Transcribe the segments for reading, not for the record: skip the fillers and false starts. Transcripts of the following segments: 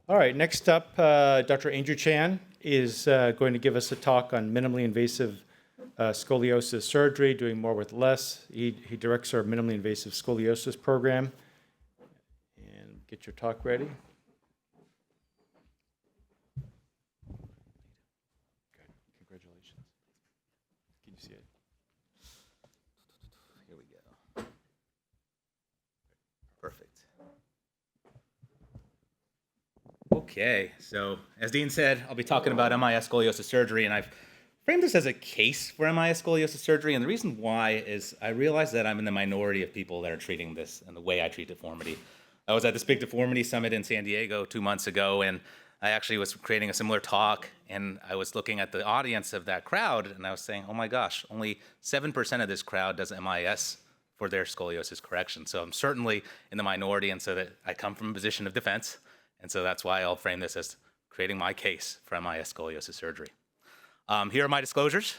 All right, next up, Dr. Andrew Chan is going to give us a talk on minimally invasive scoliosis surgery, doing more with less. He directs our minimally invasive scoliosis program. And get your talk ready. Okay, congratulations. Can you see it? Here we go. Perfect. Okay, so as Dean said, I'll be talking about MIS scoliosis surgery, and I've framed this as a case for MIS scoliosis surgery, and the reason why is I realize that I'm in the minority of people that are treating this and the way I treat deformity. I was at this big deformity summit in San Diego 2 months ago, and I actually was creating a similar talk, and I was looking at the audience of that crowd, and I was saying, oh my gosh, only 7% of this crowd does MIS for their scoliosis correction. So I'm certainly in the minority, and so that I come from a position of defense. And so that's why I'll frame this as creating my case for MIS scoliosis surgery. Here are my disclosures.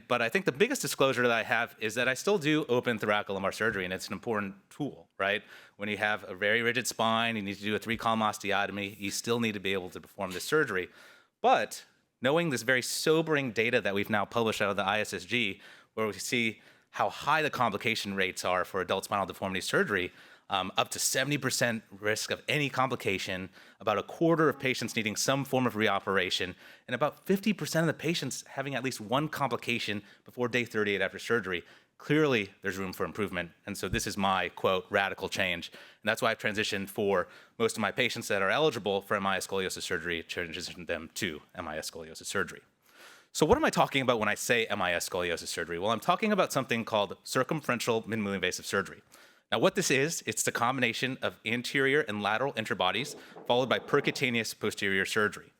But I think the biggest disclosure that I have is that I still do open thoracolumbar surgery, and it's an important tool, right? When you have a very rigid spine, you need to do a 3-column osteotomy, you still need to be able to perform this surgery. But knowing this very sobering data that we've now published out of the ISSG, where we see how high the complication rates are for adult spinal deformity surgery, up to 70% risk of any complication, about a quarter of patients needing some form of reoperation, and about 50% of the patients having at least one complication before day 38 after surgery. Clearly, there's room for improvement, and so this is my, quote, radical change. And that's why I've transitioned for most of my patients that are eligible for MIS scoliosis surgery, transitioned them to MIS scoliosis surgery. So what am I talking about when I say MIS scoliosis surgery? Well, I'm talking about something called circumferential minimally invasive surgery. Now what this is, it's the combination of anterior and lateral interbodies followed by percutaneous posterior surgery.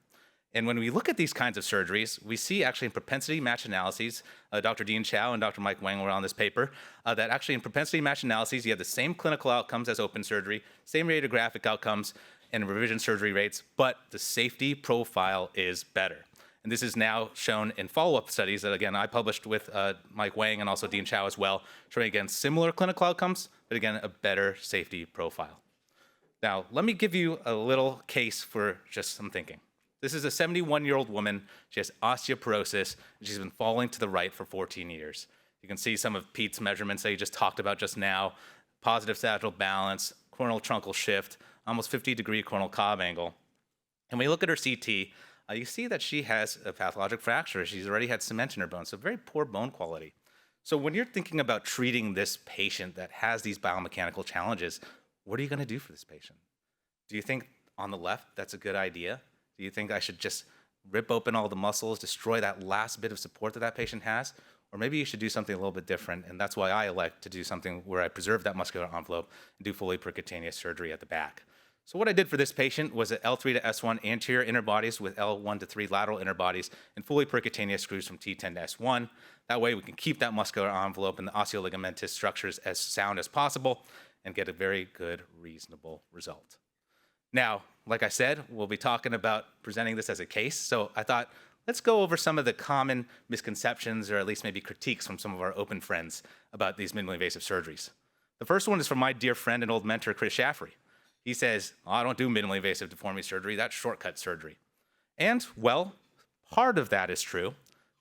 And when we look at these kinds of surgeries, we see actually in propensity match analyses, Dr. Dean Chow and Dr. Mike Wang were on this paper, that actually in propensity match analyses, you have the same clinical outcomes as open surgery, same radiographic outcomes and revision surgery rates, but the safety profile is better. And this is now shown in follow-up studies that, again, I published with Mike Wang and also Dean Chow as well, showing, again, similar clinical outcomes, but again, a better safety profile. Now, let me give you a little case for just some thinking. This is a 71-year-old woman. She has osteoporosis, and she's been falling to the right for 14 years. You can see some of Pete's measurements that he just talked about just now, positive sagittal balance, coronal truncal shift, almost 50-degree coronal Cobb angle. And when you look at her CT, you see that she has a pathologic fracture. She's already had cement in her bone, so very poor bone quality. So when you're thinking about treating this patient that has these biomechanical challenges, what are you going to do for this patient? Do you think on the left that's a good idea? Do you think I should just rip open all the muscles, destroy that last bit of support that that patient has? Or maybe you should do something a little bit different, and that's why I elect to do something where I preserve that muscular envelope and do fully percutaneous surgery at the back. So what I did for this patient was an L3 to S1 anterior interbodies with L1 to 3 lateral interbodies and fully percutaneous screws from T10 to S1. That way we can keep that muscular envelope and the osteoligamentous structures as sound as possible and get a very good, reasonable result. Now, like I said, we'll be talking about presenting this as a case. So I thought, let's go over some of the common misconceptions or at least maybe critiques from some of our open friends about these minimally invasive surgeries. The first one is from my dear friend and old mentor, Chris Shaffrey. He says, oh, I don't do minimally invasive deformity surgery, that's shortcut surgery. And, well, part of that is true.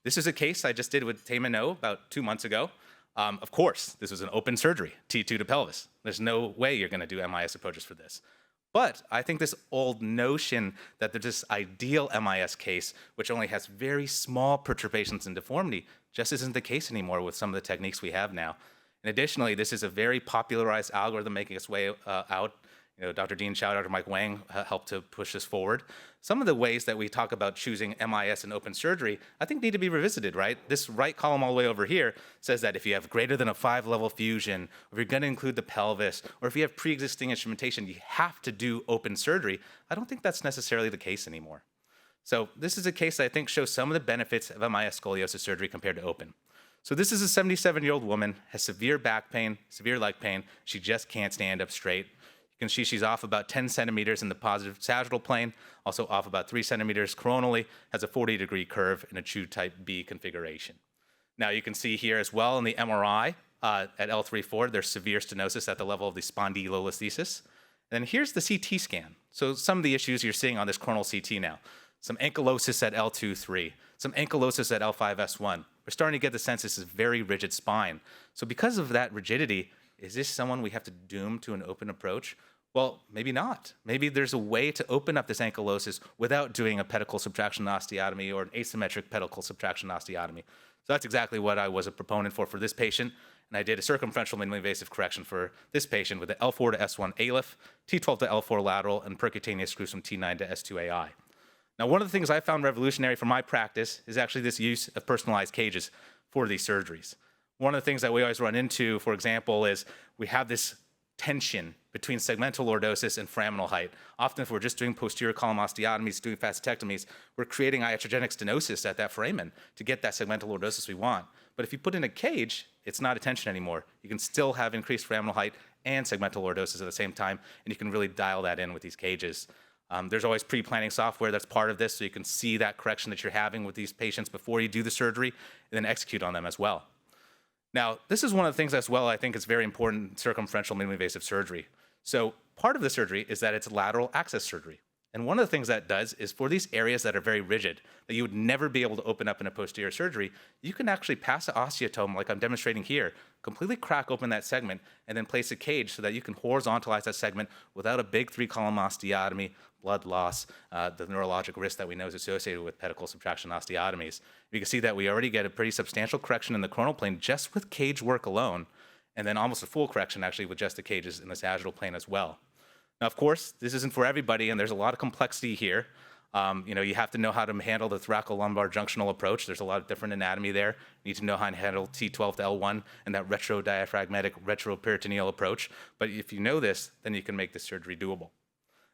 This is a case I just did with Taman O about 2 months ago. Of course, this was an open surgery, T2 to pelvis. There's no way you're gonna do MIS approaches for this. But I think this old notion that there's this ideal MIS case, which only has very small perturbations and deformity, just isn't the case anymore with some of the techniques we have now. And additionally, this is a very popularized algorithm making its way out. You know, Dr. Dean Chow, Dr. Mike Wang helped to push this forward. Some of the ways that we talk about choosing MIS and open surgery, I think need to be revisited, right? This right column all the way over here says that if you have greater than a 5-level fusion, or if you're gonna include the pelvis, or if you have pre-existing instrumentation, you have to do open surgery. I don't think that's necessarily the case anymore. So this is a case that I think shows some of the benefits of MIS scoliosis surgery compared to open. So this is a 77-year-old woman, has severe back pain, severe leg pain. She just can't stand up straight. You can see she's off about 10 centimeters in the positive sagittal plane, also off about 3 centimeters coronally, has a 40-degree curve in a true type B configuration. Now you can see here as well in the MRI at L3-4, there's severe stenosis at the level of the spondylolisthesis. Then here's the CT scan. So some of the issues you're seeing on this coronal CT now. Some ankylosis at L2-3, some ankylosis at L5-S1. We're starting to get the sense this is a very rigid spine. So because of that rigidity, is this someone we have to doom to an open approach? Well, maybe not. Maybe there's a way to open up this ankylosis without doing a pedicle subtraction osteotomy or an asymmetric pedicle subtraction osteotomy. So that's exactly what I was a proponent for this patient. And I did a circumferential minimally invasive correction for this patient with the L4 to S1 ALIF, T12 to L4 lateral, and percutaneous screws from T9 to S2 AI. Now, one of the things I found revolutionary for my practice is actually this use of personalized cages for these surgeries. One of the things that we always run into, for example, is we have this tension between segmental lordosis and foraminal height. Often if we're just doing posterior column osteotomies, doing facetectomies, we're creating iatrogenic stenosis at that foramen to get that segmental lordosis we want. But if you put in a cage, it's not a tension anymore. You can still have increased foraminal height and segmental lordosis at the same time, and you can really dial that in with these cages. There's always pre-planning software that's part of this, so you can see that correction that you're having with these patients before you do the surgery, and then execute on them as well. Now, this is one of the things as well I think is very important in circumferential minimally invasive surgery. So part of the surgery is that it's lateral access surgery. And one of the things that does is for these areas that are very rigid, that you would never be able to open up in a posterior surgery, you can actually pass an osteotome like I'm demonstrating here, completely crack open that segment, and then place a cage so that you can horizontalize that segment without a big 3-column osteotomy, blood loss, the neurologic risk that we know is associated with pedicle subtraction osteotomies. You can see that we already get a pretty substantial correction in the coronal plane just with cage work alone, and then almost a full correction actually with just the cages in the sagittal plane as well. Now, of course, this isn't for everybody, and there's a lot of complexity here. You have to know how to handle the thoracolumbar junctional approach. There's a lot of different anatomy there. You need to know how to handle T12 to L1 and that retrodiaphragmatic retroperitoneal approach. But if you know this, then you can make this surgery doable.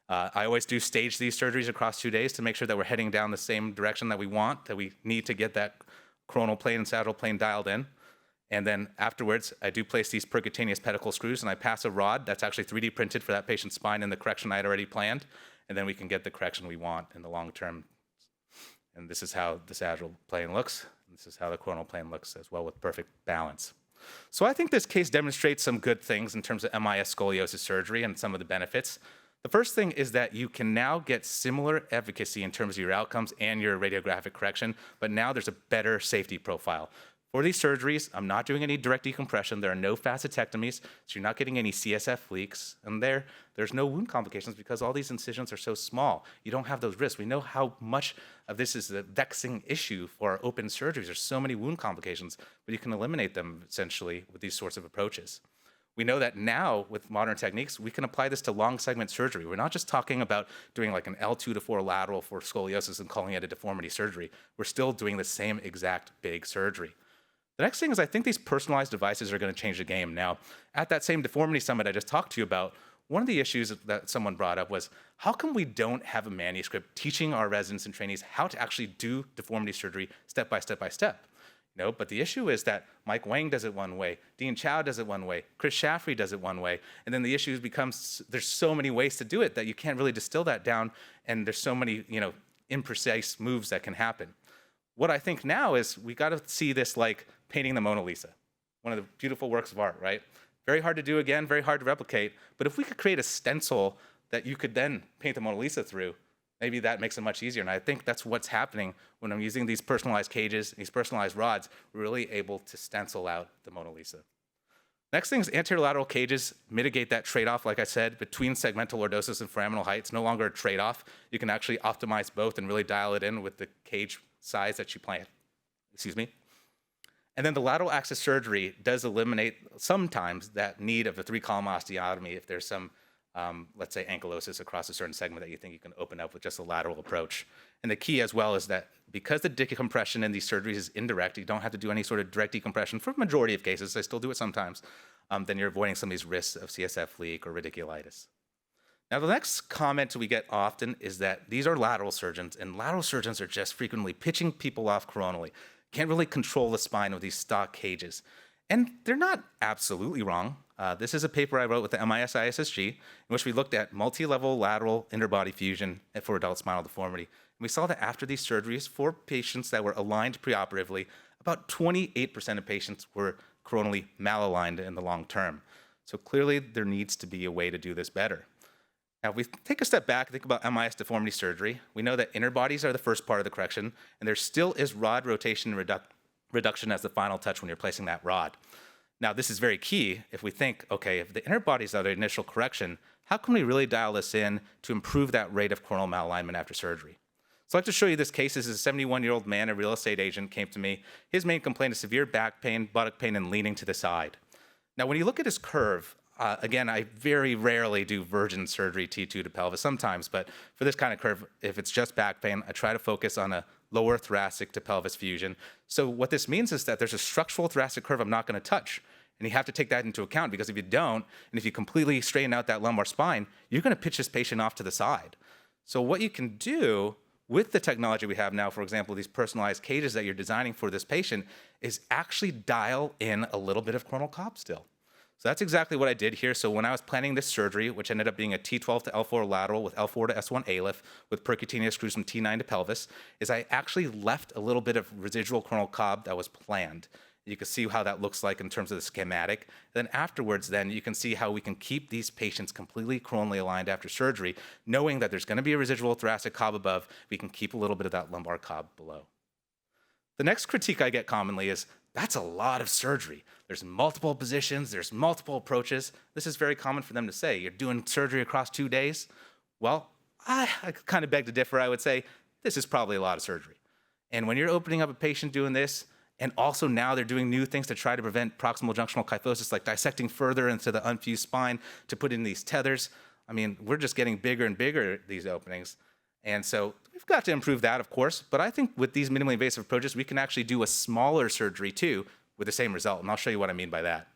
I always do stage these surgeries across 2 days to make sure that we're heading down the same direction that we want, that we need to get that coronal plane and sagittal plane dialed in. And then afterwards, I do place these percutaneous pedicle screws, and I pass a rod that's actually 3D printed for that patient's spine and the correction I had already planned. And then we can get the correction we want in the long term. And this is how the sagittal plane looks. This is how the coronal plane looks as well, with perfect balance. So I think this case demonstrates some good things in terms of MIS scoliosis surgery and some of the benefits. The first thing is that you can now get similar efficacy in terms of your outcomes and your radiographic correction, but now there's a better safety profile. For these surgeries, I'm not doing any direct decompression. There are no facetectomies, so you're not getting any CSF leaks. And there's no wound complications because all these incisions are so small. You don't have those risks. We know how much of this is a vexing issue for our open surgeries. There's so many wound complications, but you can eliminate them essentially with these sorts of approaches. We know that now with modern techniques, we can apply this to long segment surgery. We're not just talking about doing like an L2 to 4 lateral for scoliosis and calling it a deformity surgery. We're still doing the same exact big surgery. The next thing is I think these personalized devices are going to change the game. Now, at that same deformity summit I just talked to you about, one of the issues that someone brought up was, how come we don't have a manuscript teaching our residents and trainees how to actually do deformity surgery step by step by step? But the issue is that Mike Wang does it one way, Dean Chow does it one way, Chris Shaffrey does it one way, and then the issue becomes there's so many ways to do it that you can't really distill that down, and there's so many imprecise moves that can happen. What I think now is we got to see this like painting the Mona Lisa, one of the beautiful works of art, right? Very hard to do again, very hard to replicate, but if we could create a stencil that you could then paint the Mona Lisa through, maybe that makes it much easier. And I think that's what's happening when I'm using these personalized cages, these personalized rods, we're really able to stencil out the Mona Lisa. Next thing is anterolateral cages mitigate that trade-off, like I said, between segmental lordosis and foraminal height. It's no longer a trade-off. You can actually optimize both and really dial it in with the cage size that you plan. And then the lateral access surgery does eliminate sometimes that need of a 3-column osteotomy if there's some let's say ankylosis across a certain segment that you think you can open up with just a lateral approach. And the key as well is that because the decompression in these surgeries is indirect, you don't have to do any sort of direct decompression for the majority of cases, I still do it sometimes, then you're avoiding some of these risks of CSF leak or radiculitis. Now the next comment we get often is that these are lateral surgeons, and lateral surgeons are just frequently pitching people off coronally. Can't really control the spine with these stock cages. And they're not absolutely wrong. This is a paper I wrote with the MIS ISSG, in which we looked at multi-level lateral interbody fusion for adult spinal deformity. And we saw that after these surgeries, for patients that were aligned preoperatively, about 28% of patients were coronally malaligned in the long term. So clearly, there needs to be a way to do this better. Now, if we take a step back and think about MIS deformity surgery, we know that inner bodies are the first part of the correction, and there still is rod rotation and reduction as the final touch when you're placing that rod. Now, this is very key if we think, okay, if the inner bodies are the initial correction, how can we really dial this in to improve that rate of coronal malalignment after surgery? So I'd like to show you this case. This is a 71-year-old man, a real estate agent, came to me. His main complaint is severe back pain, buttock pain, and leaning to the side. Now, when you look at his curve, again, I very rarely do virgin surgery T2 to pelvis sometimes, but for this kind of curve, if it's just back pain, I try to focus on a lower thoracic to pelvis fusion. So what this means is that there's a structural thoracic curve I'm not going to touch. And you have to take that into account, because if you don't, and if you completely straighten out that lumbar spine, you're going to pitch this patient off to the side. So what you can do with the technology we have now, for example, these personalized cages that you're designing for this patient, is actually dial in a little bit of coronal cob still. So that's exactly what I did here. So when I was planning this surgery, which ended up being a T12 to L4 lateral with L4 to S1 ALIF with percutaneous screws from T9 to pelvis, is I actually left a little bit of residual coronal cob that was planned. You can see how that looks like in terms of the schematic. Then afterwards, then you can see how we can keep these patients completely coronally aligned after surgery, knowing that there's going to be a residual thoracic cob above. We can keep a little bit of that lumbar cob below. The next critique I get commonly is, that's a lot of surgery. There's multiple positions, there's multiple approaches. This is very common for them to say. You're doing surgery across 2 days? Well, I kind of beg to differ. I would say this is probably a lot of surgery. And when you're opening up a patient doing this, and also now they're doing new things to try to prevent proximal junctional kyphosis, like dissecting further into the unfused spine to put in these tethers. I mean, we're just getting bigger and bigger, these openings. And so we've got to improve that, of course. But I think with these minimally invasive approaches, we can actually do a smaller surgery too with the same result. And I'll show you what I mean by that.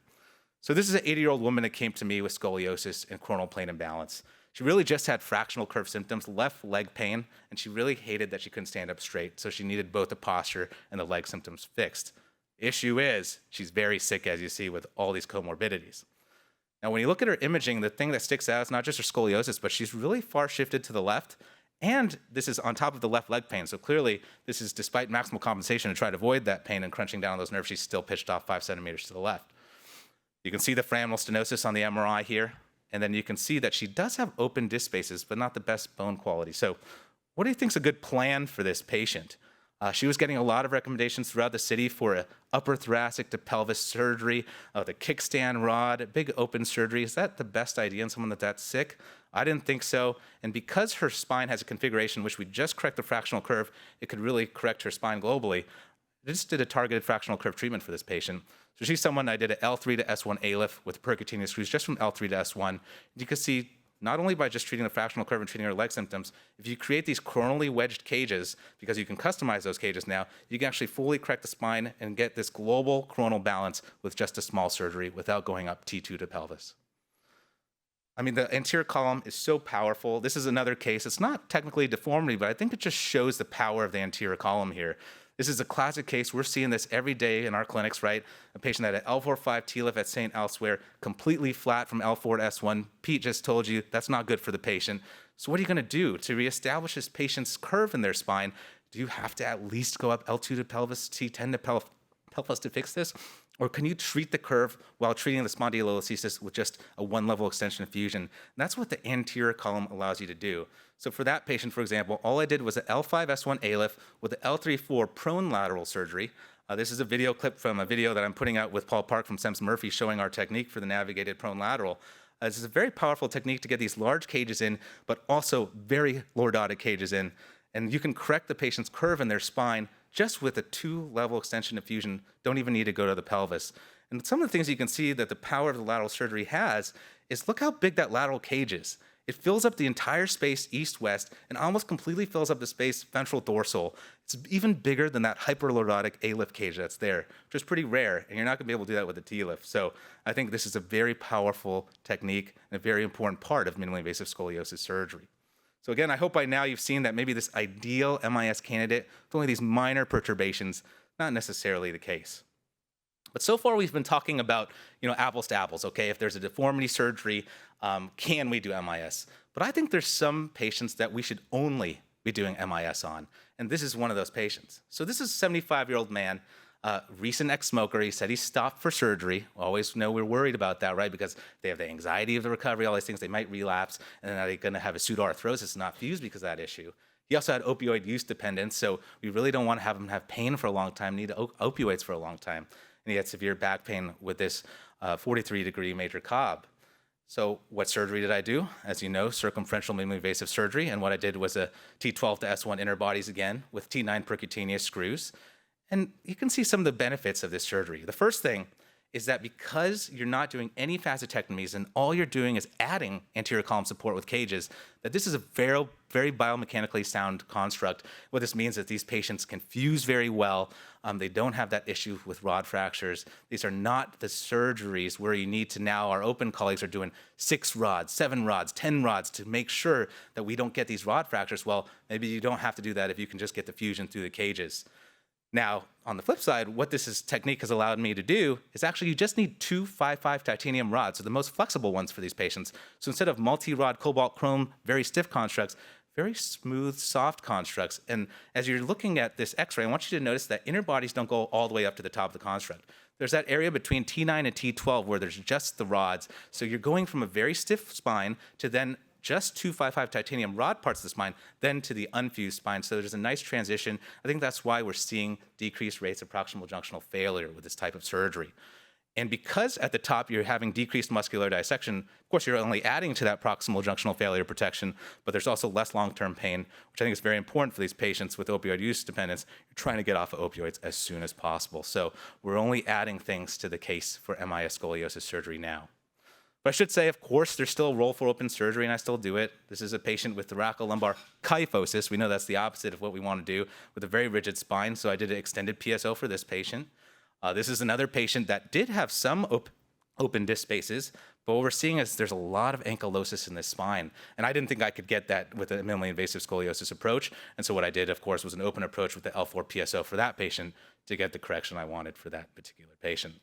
So this is an 80-year-old woman that came to me with scoliosis and coronal plane imbalance. She really just had fractional curve symptoms, left leg pain, and she really hated that she couldn't stand up straight. So she needed both the posture and the leg symptoms fixed. Issue is, she's very sick, as you see, with all these comorbidities. Now, when you look at her imaging, the thing that sticks out is not just her scoliosis, but she's really far shifted to the left. And this is on top of the left leg pain. So clearly, this is despite maximal compensation to try to avoid that pain and crunching down on those nerves, she's still pitched off 5 centimeters to the left. You can see the foraminal stenosis on the MRI here. And then you can see that she does have open disc spaces, but not the best bone quality. So what do you think is a good plan for this patient? She was getting a lot of recommendations throughout the city for an upper thoracic to pelvis surgery, the kickstand rod, a big open surgery. Is that the best idea in someone that's sick? I didn't think so. And because her spine has a configuration in which we just correct the fractional curve, it could really correct her spine globally. I just did a targeted fractional curve treatment for this patient. So she's someone I did an L3 to S1 ALIF with percutaneous screws just from L3 to S1. You can see not only by just treating the fractional curve and treating her leg symptoms, if you create these coronally wedged cages, because you can customize those cages now, you can actually fully correct the spine and get this global coronal balance with just a small surgery without going up T2 to pelvis. I mean, the anterior column is so powerful. This is another case. It's not technically a deformity, but I think it just shows the power of the anterior column here. This is a classic case. We're seeing this every day in our clinics, right? A patient that had L4-5 TLIF at St. Elsewhere, completely flat from L4 to S1. Pete just told you that's not good for the patient. So what are you going to do to reestablish this patient's curve in their spine? Do you have to at least go up L2 to pelvis, T10 to pelvis to fix this? Or can you treat the curve while treating the spondylolisthesis with just a one-level extension of fusion? And that's what the anterior column allows you to do. So for that patient, for example, all I did was an L5-S1 ALIF with an L3-4 prone lateral surgery. This is a video clip from a video that I'm putting out with Paul Park from Sems Murphy showing our technique for the navigated prone lateral. This is a very powerful technique to get these large cages in, but also very lordotic cages in. And you can correct the patient's curve in their spine just with a 2-level extension of fusion. Don't even need to go to the pelvis. And some of the things you can see that the power of the lateral surgery has is look how big that lateral cage is. It fills up the entire space east-west and almost completely fills up the space ventral-dorsal. It's even bigger than that hyperlordotic ALIF cage that's there, which is pretty rare, and you're not going to be able to do that with a TLIF. So I think this is a very powerful technique and a very important part of minimally invasive scoliosis surgery. So again, I hope by now you've seen that maybe this ideal MIS candidate with only these minor perturbations, not necessarily the case. But so far we've been talking about, apples to apples, okay? If there's a deformity surgery, can we do MIS? But I think there's some patients that we should only be doing MIS on, and this is one of those patients. So this is a 75-year-old man. Recent ex-smoker, he said he stopped for surgery. Always know we're worried about that, right? Because they have the anxiety of the recovery, all these things, they might relapse, and then are they gonna have a pseudoarthrosis not fused because of that issue? He also had opioid use dependence, so we really don't want to have him have pain for a long time, need opioids for a long time. And he had severe back pain with this 43-degree major Cobb. So what surgery did I do? As you know, circumferential minimally invasive surgery, and what I did was a T12 to S1 inner bodies again with T9 percutaneous screws. And you can see some of the benefits of this surgery. The first thing is that because you're not doing any facetectomies and all you're doing is adding anterior column support with cages, that this is a very, very biomechanically sound construct. What this means is that these patients can fuse very well. They don't have that issue with rod fractures. These are not the surgeries where you need to now, our open colleagues are doing 6 rods, 7 rods, 10 rods to make sure that we don't get these rod fractures. Well, maybe you don't have to do that if you can just get the fusion through the cages. Now, on the flip side, what this technique has allowed me to do is actually you just need 2 5.5 titanium rods, so the most flexible ones for these patients. So instead of multi-rod cobalt chrome, very stiff constructs, very smooth, soft constructs. And as you're looking at this x-ray, I want you to notice that inner bodies don't go all the way up to the top of the construct. There's that area between T9 and T12 where there's just the rods. So you're going from a very stiff spine to then just 2 5.5 titanium rod parts of the spine, then to the unfused spine. So there's a nice transition. I think that's why we're seeing decreased rates of proximal junctional failure with this type of surgery. And because at the top you're having decreased muscular dissection, of course you're only adding to that proximal junctional failure protection, but there's also less long-term pain, which I think is very important for these patients with opioid use dependence. You're trying to get off of opioids as soon as possible. So we're only adding things to the case for MIS scoliosis surgery now. But I should say, of course, there's still a role for open surgery, and I still do it. This is a patient with thoracolumbar kyphosis. We know that's the opposite of what we want to do with a very rigid spine, so I did an extended PSO for this patient. This is another patient that did have some open disc spaces, but what we're seeing is there's a lot of ankylosis in this spine, and I didn't think I could get that with a minimally invasive scoliosis approach, and so what I did, of course, was an open approach with the L4 PSO for that patient to get the correction I wanted for that particular patient.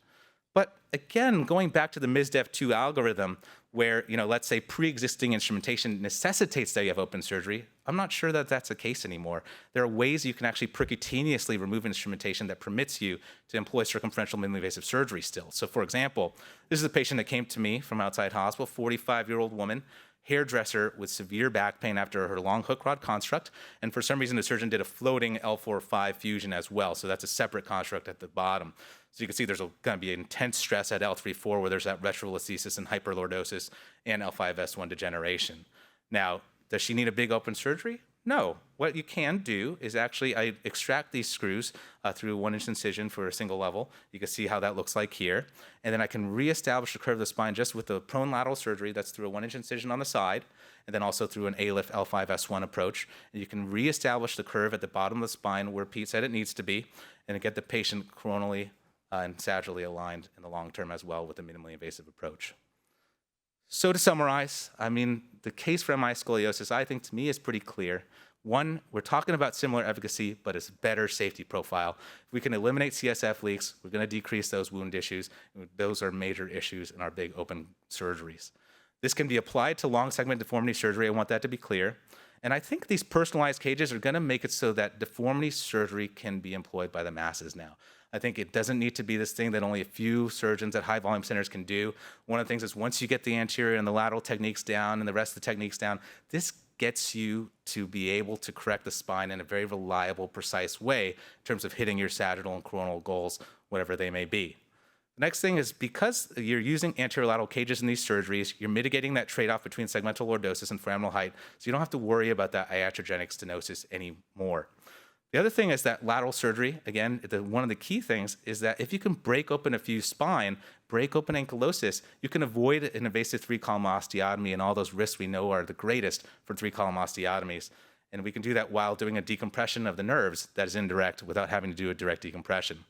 But again, going back to the MISDEF2 algorithm, where, let's say pre-existing instrumentation necessitates that you have open surgery, I'm not sure that that's the case anymore. There are ways you can actually percutaneously remove instrumentation that permits you to employ circumferential minimally invasive surgery still. So for example, this is a patient that came to me from outside hospital, 45-year-old woman, hairdresser with severe back pain after her long hook rod construct, and for some reason the surgeon did a floating L4-5 fusion as well, so that's a separate construct at the bottom. So you can see there's going to be intense stress at L3-4 where there's that retrolithosis and hyperlordosis and L5-S1 degeneration. Now, does she need a big open surgery? No. What you can do is actually I extract these screws through a 1-inch incision for a single level. You can see how that looks like here. And then I can reestablish the curve of the spine just with the prone lateral surgery. That's through a 1-inch incision on the side, and then also through an ALIF L5-S1 approach. And you can reestablish the curve at the bottom of the spine where Pete said it needs to be, and get the patient coronally and sagittally aligned in the long term as well with a minimally invasive approach. So to summarize, the case for MI scoliosis, I think to me is pretty clear. One, we're talking about similar efficacy, but it's better safety profile. If we can eliminate CSF leaks, we're going to decrease those wound issues. Those are major issues in our big open surgeries. This can be applied to long segment deformity surgery. I want that to be clear. And I think these personalized cages are going to make it so that deformity surgery can be employed by the masses now. I think it doesn't need to be this thing that only a few surgeons at high volume centers can do. One of the things is once you get the anterior and the lateral techniques down and the rest of the techniques down, this gets you to be able to correct the spine in a very reliable, precise way in terms of hitting your sagittal and coronal goals, whatever they may be. The next thing is because you're using anterolateral cages in these surgeries, you're mitigating that trade-off between segmental lordosis and foraminal height, so you don't have to worry about that iatrogenic stenosis anymore. The other thing is that lateral surgery, again, one of the key things is that if you can break open a fused spine, break open ankylosis, you can avoid an invasive 3-column osteotomy and all those risks we know are the greatest for 3-column osteotomies. And we can do that while doing a decompression of the nerves that is indirect without having to do a direct decompression.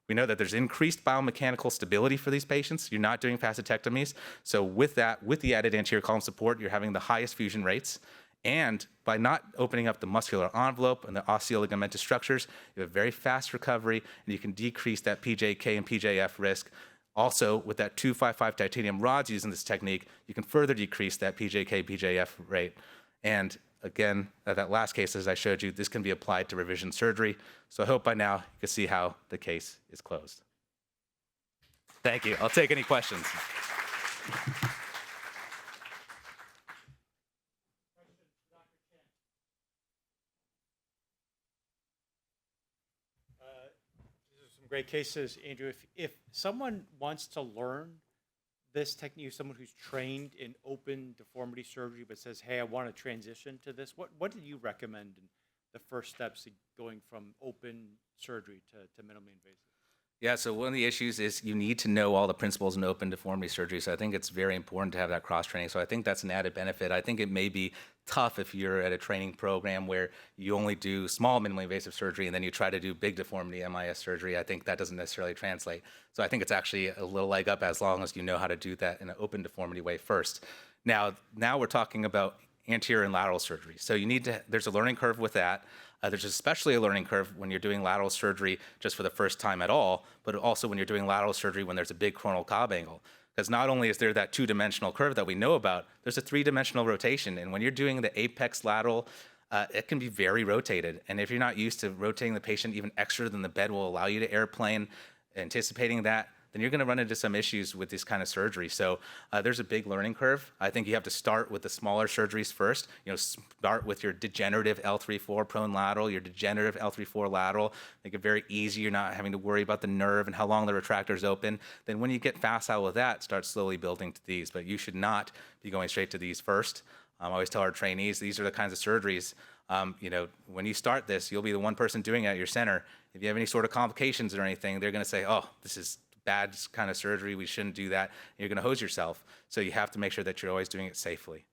We know that there's increased biomechanical stability for these patients. You're not doing facetectomies. So with that, with the added anterior column support, you're having the highest fusion rates. And by not opening up the muscular envelope and the osteoligamentous structures, you have very fast recovery, and you can decrease that PJK and PJF risk. Also, with that 255 titanium rods using this technique, you can further decrease that PJK, PJF rate. And again, that last case, as I showed you, this can be applied to revision surgery. So I hope by now you can see how the case is closed. Thank you. I'll take any questions. These are some great cases, Andrew. If someone wants to learn this technique, someone who's trained in open deformity surgery but says, hey, I want to transition to this, what do you recommend in the first steps to going from open surgery to minimally invasive? Yeah, so one of the issues is you need to know all the principles in open deformity surgery. So I think it's very important to have that cross training. So I think that's an added benefit. I think it may be tough if you're at a training program where you only do small minimally invasive surgery and then you try to do big deformity MIS surgery. I think that doesn't necessarily translate. So I think it's actually a little leg up as long as you know how to do that in an open deformity way first. Now we're talking about anterior and lateral surgery. So there's a learning curve with that. There's especially a learning curve when you're doing lateral surgery just for the first time at all, but also when you're doing lateral surgery when there's a big coronal cob angle. Because not only is there that two-dimensional curve that we know about, there's a three-dimensional rotation. And when you're doing the apex lateral, it can be very rotated. And if you're not used to rotating the patient even extra than the bed will allow you to airplane, anticipating that, then you're going to run into some issues with this kind of surgery. So there's a big learning curve. I think you have to start with the smaller surgeries first. Start with your degenerative L3-4 prone lateral, your degenerative L3-4 lateral. Make it very easy. You're not having to worry about the nerve and how long the retractor is open. Then when you get facile with that, start slowly building to these. But you should not be going straight to these first. I always tell our trainees, these are the kinds of surgeries, when you start this, you'll be the one person doing it at your center. If you have any sort of complications or anything, they're going to say, oh, this is bad kind of surgery, we shouldn't do that. And you're going to hose yourself. So you have to make sure that you're always doing it safely.